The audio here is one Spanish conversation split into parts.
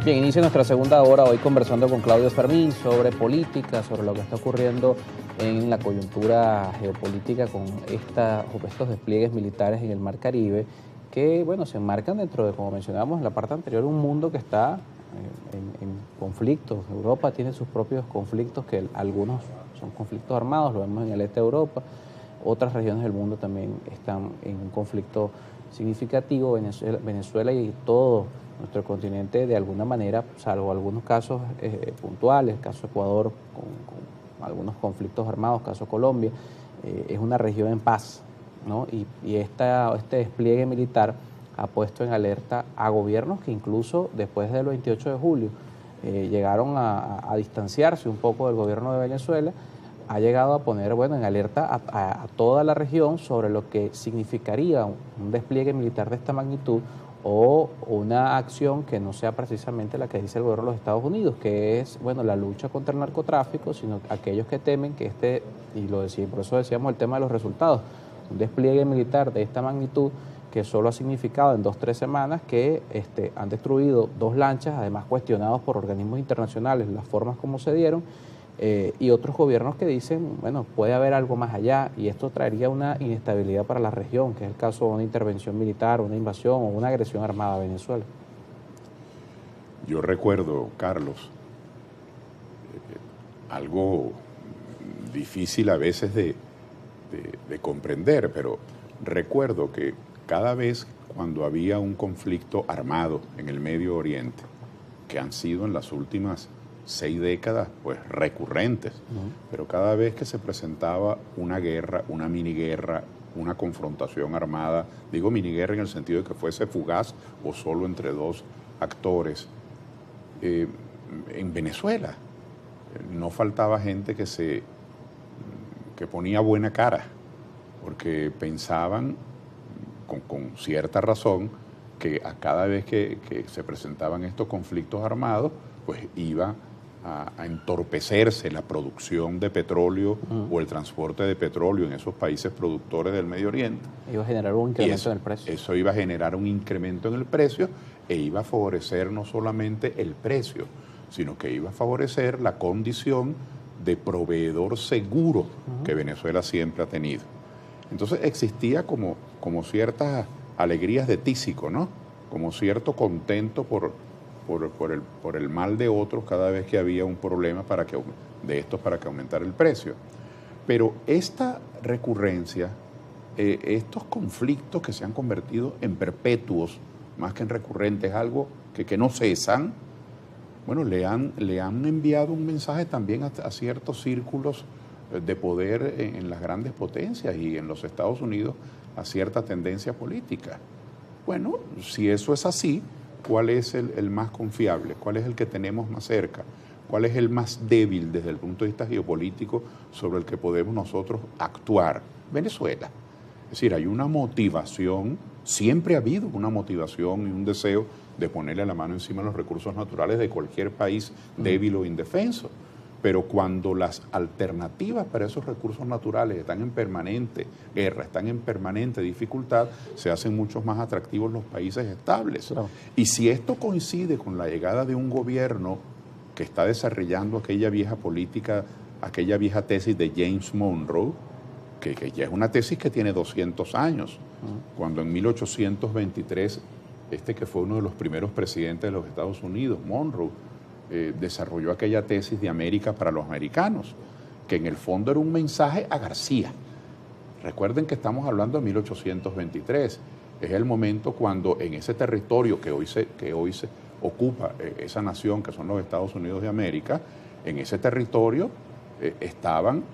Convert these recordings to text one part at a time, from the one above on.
Bien, inicia nuestra segunda hora hoy conversando con Claudio Fermín sobre política, sobre lo que está ocurriendo en la coyuntura geopolítica con estos despliegues militares en el Mar Caribe, que bueno, se enmarcan dentro de, como mencionábamos en la parte anterior, un mundo que está en conflictos. Europa tiene sus propios conflictos, que algunos son conflictos armados, lo vemos en el este de Europa, otras regiones del mundo también están en un conflicto significativo. Venezuela y todo nuestro continente, de alguna manera, salvo algunos casos puntuales, caso Ecuador con algunos conflictos armados, caso Colombia, es una región en paz, ¿no? Y este despliegue militar ha puesto en alerta a gobiernos que incluso después del 28 de julio llegaron a distanciarse un poco del gobierno de Venezuela. Ha llegado a poner en alerta a toda la región sobre lo que significaría un despliegue militar de esta magnitud o una acción que no sea precisamente la que dice el gobierno de los Estados Unidos, que es la lucha contra el narcotráfico, sino aquellos que temen que y lo decíamos, por eso decíamos el tema de los resultados, un despliegue militar de esta magnitud que solo ha significado en 2-3 semanas que han destruido 2 lanchas, además cuestionados por organismos internacionales las formas como se dieron, y otros gobiernos que dicen, puede haber algo más allá y esto traería una inestabilidad para la región, que es el caso de una intervención militar, una invasión o una agresión armada a Venezuela. Yo recuerdo, Carlos, algo difícil a veces de comprender, pero recuerdo que cada vez cuando había un conflicto armado en el Medio Oriente, que han sido en las últimas 6 décadas, pues recurrentes, pero cada vez que se presentaba una guerra, una miniguerra, una confrontación armada, digo miniguerra en el sentido de que fuese fugaz o solo entre 2 actores, en Venezuela no faltaba gente que ponía buena cara, porque pensaban con cierta razón que a cada vez que se presentaban estos conflictos armados, pues iba a entorpecerse la producción de petróleo o el transporte de petróleo en esos países productores del Medio Oriente. Iba a generar un incremento en el precio. Eso iba a generar un incremento en el precio e iba a favorecer no solamente el precio, sino que iba a favorecer la condición de proveedor seguro que Venezuela siempre ha tenido. Entonces existía como ciertas alegrías de tísico, ¿no? Como cierto contento por el mal de otros cada vez que había un problema para que aumentara el precio. Pero esta recurrencia, estos conflictos que se han convertido en perpetuos, más que en recurrentes, algo que no cesan, le han enviado un mensaje también a ciertos círculos de poder en las grandes potencias y en los Estados Unidos a cierta tendencia política. Bueno, si eso es así, ¿cuál es el más confiable? ¿Cuál es el que tenemos más cerca? ¿Cuál es el más débil desde el punto de vista geopolítico sobre el que podemos nosotros actuar? Venezuela. Es decir, hay una motivación, siempre ha habido una motivación y un deseo de ponerle la mano encima de los recursos naturales de cualquier país débil o indefenso. Pero cuando las alternativas para esos recursos naturales están en permanente guerra, están en permanente dificultad, se hacen mucho más atractivos los países estables. Claro. Y si esto coincide con la llegada de un gobierno que está desarrollando aquella vieja política, aquella vieja tesis de James Monroe, que ya es una tesis que tiene 200 años, cuando en 1823, que fue uno de los primeros presidentes de los Estados Unidos, Monroe, desarrolló aquella tesis de América para los americanos, que en el fondo era un mensaje a García. Recuerden que estamos hablando de 1823, es el momento cuando en ese territorio que hoy se ocupa esa nación que son los Estados Unidos de América, en ese territorio estaban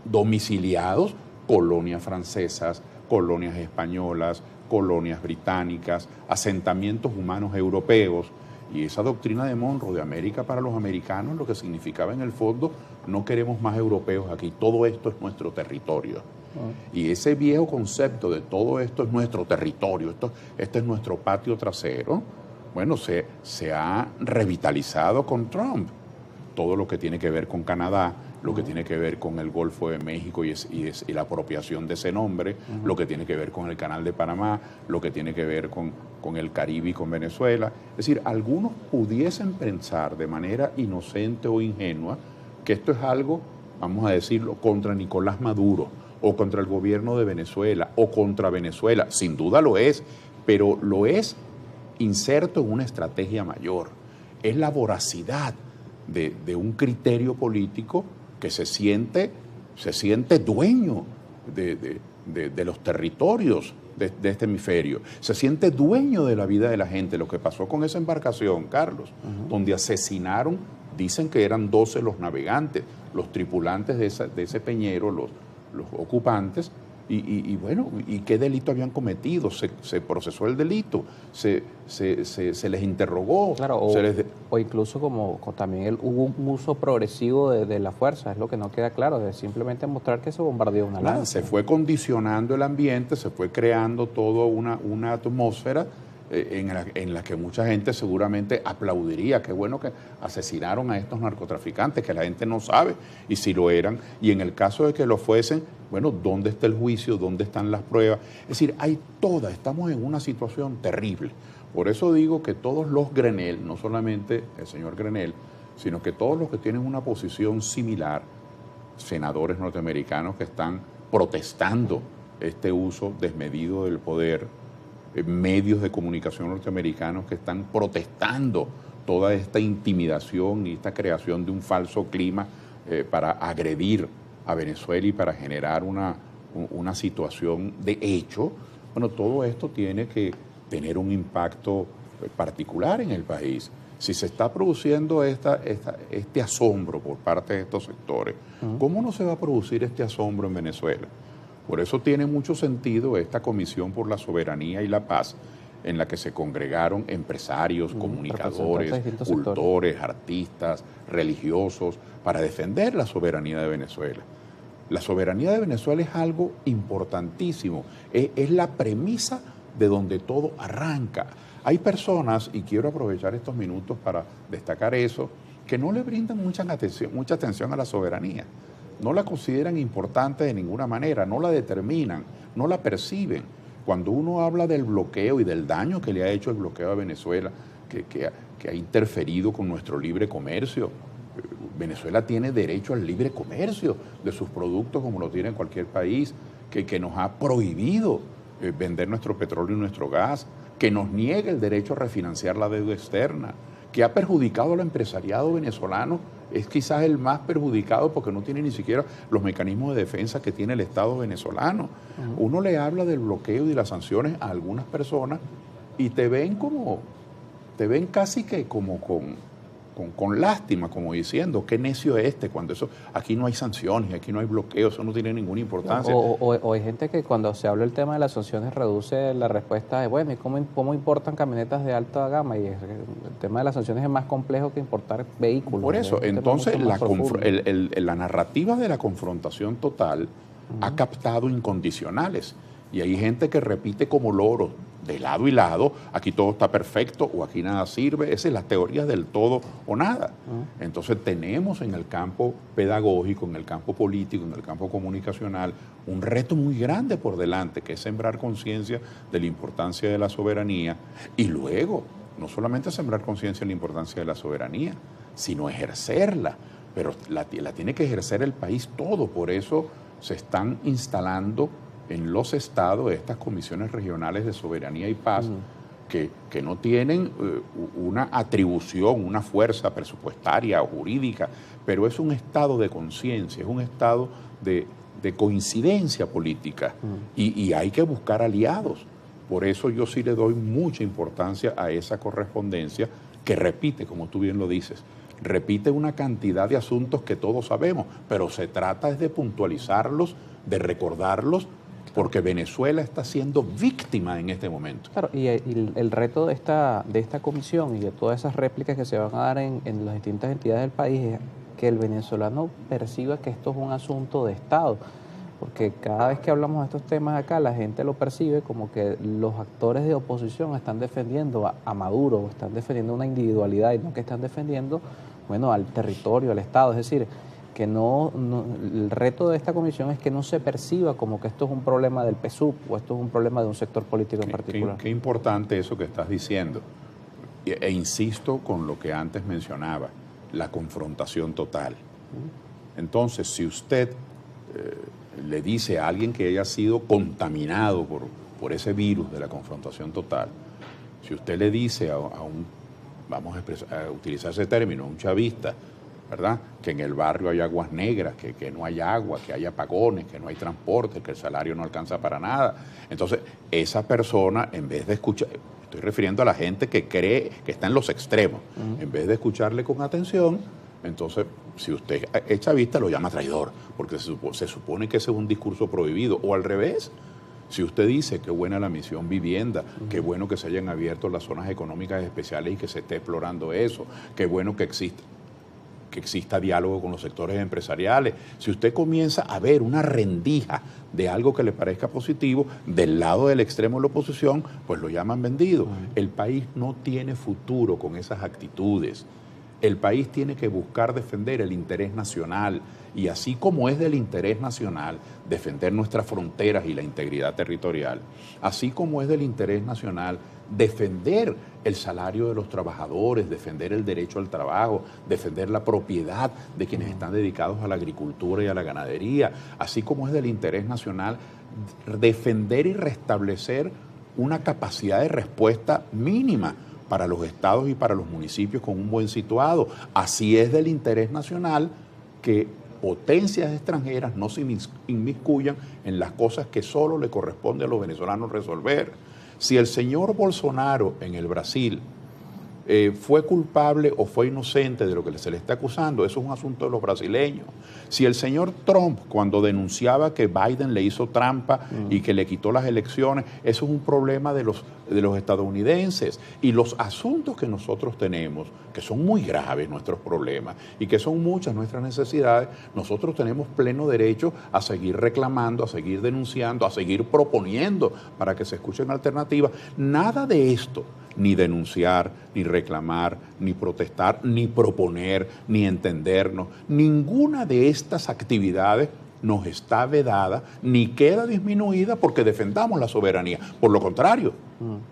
domiciliados colonias francesas, colonias españolas, colonias británicas, asentamientos humanos europeos. Y esa doctrina de Monroe de América para los americanos lo que significaba en el fondo, no queremos más europeos aquí, todo esto es nuestro territorio. Y ese viejo concepto de todo esto es nuestro territorio, este es nuestro patio trasero, se ha revitalizado con Trump. Todo lo que tiene que ver con Canadá, lo que tiene que ver con el Golfo de México y la apropiación de ese nombre, lo que tiene que ver con el Canal de Panamá, lo que tiene que ver con el Caribe y con Venezuela. Es decir, algunos pudiesen pensar de manera inocente o ingenua que esto es algo, vamos a decirlo, contra Nicolás Maduro o contra el gobierno de Venezuela o contra Venezuela. Sin duda lo es, pero lo es inserto en una estrategia mayor. Es la voracidad de un criterio político que se siente dueño de los territorios de este hemisferio, se siente dueño de la vida de la gente. Lo que pasó con esa embarcación, Carlos, donde asesinaron, dicen que eran 12 los navegantes, los tripulantes de ese peñero, los ocupantes, y bueno, ¿y qué delito habían cometido? Se procesó el delito, se les interrogó. Claro, o incluso como también hubo un uso progresivo de la fuerza, es lo que no queda claro, de simplemente mostrar que se bombardeó una lancha. Se fue condicionando el ambiente, se fue creando toda una atmósfera en la que mucha gente seguramente aplaudiría. Qué bueno que asesinaron a estos narcotraficantes, que la gente no sabe y si lo eran. Y en el caso de que lo fuesen, bueno, ¿dónde está el juicio? ¿Dónde están las pruebas? Es decir, estamos en una situación terrible. Por eso digo que todos los Grenell, no solamente el señor Grenell, sino que todos los que tienen una posición similar, senadores norteamericanos que están protestando este uso desmedido del poder, medios de comunicación norteamericanos que están protestando toda esta intimidación y esta creación de un falso clima para agredir a Venezuela y para generar una situación de hecho. Bueno, todo esto tiene que tener un impacto particular en el país. Si se está produciendo este asombro por parte de estos sectores, ¿cómo no se va a producir este asombro en Venezuela? Por eso tiene mucho sentido esta Comisión por la Soberanía y la Paz, en la que se congregaron empresarios, comunicadores, cultores, artistas, religiosos, para defender la soberanía de Venezuela. La soberanía de Venezuela es algo importantísimo, es la premisa de donde todo arranca. Hay personas, y quiero aprovechar estos minutos para destacar eso, que no le brindan mucha atención a la soberanía. No la consideran importante de ninguna manera, no la determinan, no la perciben. Cuando uno habla del bloqueo y del daño que le ha hecho el bloqueo a Venezuela, que ha interferido con nuestro libre comercio, Venezuela tiene derecho al libre comercio de sus productos como lo tiene en cualquier país, que nos ha prohibido vender nuestro petróleo y nuestro gas, que nos niega el derecho a refinanciar la deuda externa, que ha perjudicado al empresariado venezolano. Es quizás el más perjudicado porque no tiene ni siquiera los mecanismos de defensa que tiene el Estado venezolano. Uno le habla del bloqueo y de las sanciones a algunas personas y te ven casi que como con lástima, como diciendo, qué necio es cuando aquí no hay sanciones, aquí no hay bloqueo, eso no tiene ninguna importancia. O hay gente que cuando se habla del tema de las sanciones reduce la respuesta de, bueno, ¿y cómo importan camionetas de alta gama? Y el tema de las sanciones es más complejo que importar vehículos. Por eso, entonces la narrativa de la confrontación total ha captado incondicionales. Y hay gente que repite como loros, de lado y lado, aquí todo está perfecto o aquí nada sirve. Esas son las teorías del todo o nada. Entonces tenemos en el campo pedagógico, en el campo político, en el campo comunicacional, un reto muy grande por delante, que es sembrar conciencia de la importancia de la soberanía y luego, no solamente sembrar conciencia de la importancia de la soberanía, sino ejercerla. Pero la tiene que ejercer el país todo. Por eso se están instalando en los estados estas comisiones regionales de soberanía y paz que no tienen una atribución, una fuerza presupuestaria o jurídica, pero es un estado de conciencia, es un estado de coincidencia política y hay que buscar aliados. Por eso yo sí le doy mucha importancia a esa correspondencia que repite, como tú bien lo dices, repite una cantidad de asuntos que todos sabemos, pero se trata de puntualizarlos, de recordarlos, porque Venezuela está siendo víctima en este momento. Claro, y el reto de esta comisión y de todas esas réplicas que se van a dar en las distintas entidades del país es que el venezolano perciba que esto es un asunto de Estado, porque cada vez que hablamos de estos temas acá, la gente lo percibe como que los actores de oposición están defendiendo a Maduro, están defendiendo una individualidad y no que están defendiendo, bueno, al territorio, al Estado. Es decir, que el reto de esta comisión es que no se perciba como que esto es un problema del PSUV o esto es un problema de un sector político en particular. Qué importante eso que estás diciendo. E insisto con lo que antes mencionaba, la confrontación total. Entonces, si usted le dice a alguien que haya sido contaminado por ese virus de la confrontación total, si usted le dice a un, vamos a utilizar ese término, un chavista, ¿verdad?, que en el barrio hay aguas negras, que no hay agua, que hay apagones, que no hay transporte, que el salario no alcanza para nada. Entonces, esa persona, en vez de escuchar, estoy refiriendo a la gente que cree que está en los extremos, en vez de escucharle con atención, entonces, si usted es chavista, lo llama traidor, porque se supone que ese es un discurso prohibido, o al revés. Si usted dice qué buena la misión vivienda, qué bueno que se hayan abierto las zonas económicas especiales y que se esté explorando eso, qué bueno que exista diálogo con los sectores empresariales. Si usted comienza a ver una rendija de algo que le parezca positivo, del lado del extremo de la oposición, pues lo llaman vendido. El país no tiene futuro con esas actitudes. El país tiene que buscar defender el interés nacional y así como es del interés nacional defender nuestras fronteras y la integridad territorial, así como es del interés nacional defender el salario de los trabajadores, defender el derecho al trabajo, defender la propiedad de quienes están dedicados a la agricultura y a la ganadería, así como es del interés nacional defender y restablecer una capacidad de respuesta mínima para los estados y para los municipios con un buen situado. Así es del interés nacional que potencias extranjeras no se inmiscuyan en las cosas que solo le corresponde a los venezolanos resolver. Si el señor Bolsonaro en el Brasil fue culpable o fue inocente de lo que se le está acusando, eso es un asunto de los brasileños. Si el señor Trump, cuando denunciaba que Biden le hizo trampa y que le quitó las elecciones, eso es un problema de los estadounidenses. Y los asuntos que nosotros tenemos, que son muy graves nuestros problemas y que son muchas nuestras necesidades, nosotros tenemos pleno derecho a seguir reclamando, a seguir denunciando, a seguir proponiendo para que se escuchen alternativas. Nada de esto, ni denunciar, ni reclamar, ni protestar, ni proponer, ni entendernos. Ninguna de estas actividades nos está vedada ni queda disminuida porque defendamos la soberanía. Por lo contrario,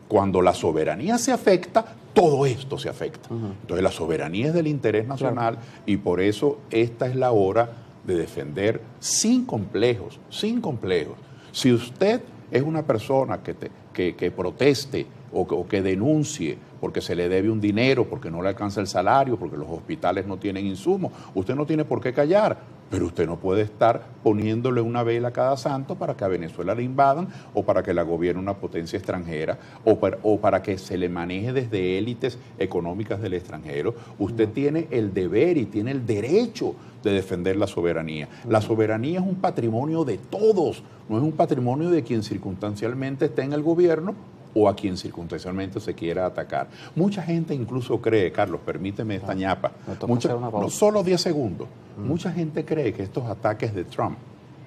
cuando la soberanía se afecta, todo esto se afecta. Entonces la soberanía es del interés nacional y por eso esta es la hora de defender sin complejos, sin complejos. Si usted es una persona que proteste o que denuncie porque se le debe un dinero, porque no le alcanza el salario, porque los hospitales no tienen insumos, usted no tiene por qué callar, pero usted no puede estar poniéndole una vela a cada santo para que a Venezuela le invadan o para que la gobierne una potencia extranjera o para que se le maneje desde élites económicas del extranjero. Usted tiene el deber y tiene el derecho de defender la soberanía. La soberanía es un patrimonio de todos, no es un patrimonio de quien circunstancialmente está en el gobierno o a quien circunstancialmente se quiera atacar. Mucha gente incluso cree, Carlos, permíteme esta ñapa, no solo 10 segundos, mucha gente cree que estos ataques de Trump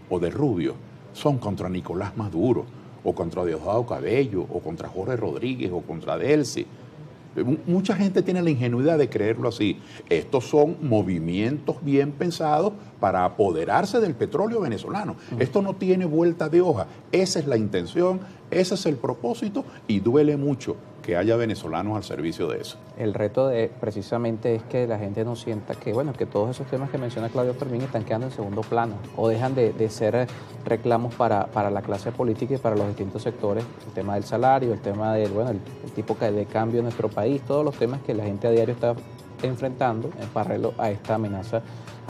o de Rubio son contra Nicolás Maduro o contra Diosdado Cabello o contra Jorge Rodríguez o contra Delcy. Mucha gente tiene la ingenuidad de creerlo así. Estos son movimientos bien pensados para apoderarse del petróleo venezolano. Esto no tiene vuelta de hoja. Esa es la intención, ese es el propósito y duele mucho que haya venezolanos al servicio de eso. El reto precisamente es que la gente no sienta que, bueno, que todos esos temas que menciona Claudio Fermín están quedando en segundo plano o dejan de ser reclamos para la clase política y para los distintos sectores. El tema del salario, el tema del, bueno, el tipo de cambio en nuestro país, todos los temas que la gente a diario está enfrentando en paralelo a esta amenaza